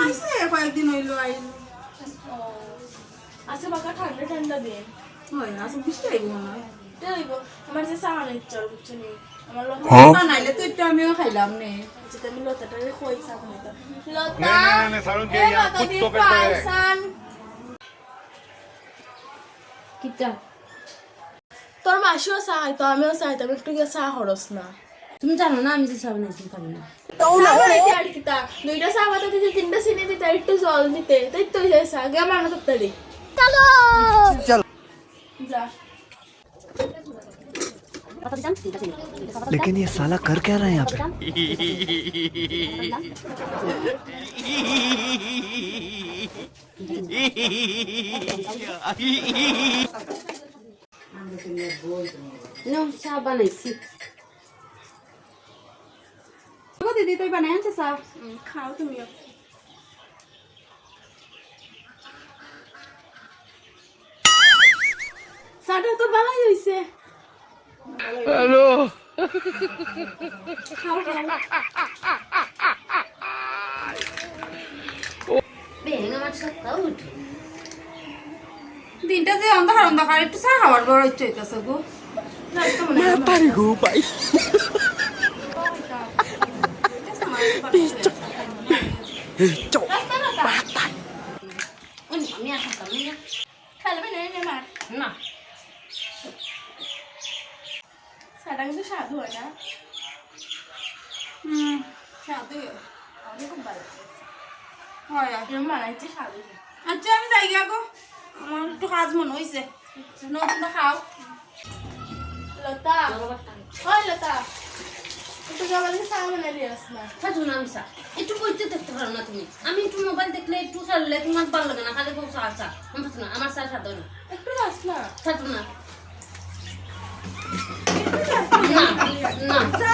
আইছে কয়েকদিন হইলো আইলো। আচ্ছা বাকা ঠান্ডা ঠান্ডা দিয়ে হয় আজ বৃষ্টি আইব মনে হয়। হইব আমার যে সাহানের চল বুঝছো নি আমার লতা বানাইলে তো একটু আমিও খাইলাম নে। যেটা আমি লতাটারে খই চা বানাইতাম লতা नहीं सारुण के यहाँ कुछ तो करते हैं কিটা তোর মাসিও চা খাইতো আমিও চা খাইতাম একটু গিয়ে চা খরচ না তুমি জানো না আমি যে সব নাইছি পারি না চা বানাইতে আর কিতা দুইটা চা পাতা দিতে তিনটা চিনি দিতে আর একটু জল দিতে তাই তো হয়ে চা গে মানা তাড়াতাড়ি চলো যা কথা দিতাম তিনটা চিনি लेकिन ये साला कर क्या रहा है यहाँ पे নো চা বানাইছি ও দিদি তুই বানাই আনছিস চা? খাও তুমিও চাটা তো ভালোই হইছে हेलो খাও খাও বেং আমার সাথে উঠে দিনটা যে অন্ধকার অন্ধকার একটু চা খাওয়ার বড় ইচ্ছে হইতাছে গো। तारी हो भाई আমি আসতাম না খেলবে না নে মার না চাটা কিন্তু স্বাদু হয় না সাথে আমি খুব ভালো হয় আর। এরকম বানাইছি স্বাদু আচ্ছা আমি যাই গিয়া গো, আমার একটু কাজ মনে হইছে। নতুন খাও। লতা ওই লতা একটু জবালে চা বানাই দিয়ে আস না সাজু না আমি চা একটু বইতে দেখতে পারো না তুমি আমি একটু মোবাইল দেখলে একটু খেললে তোমার ভালো লাগে না খালি বউ চা চা আমার চা সাথে না একটু আস না সাজু না না না চা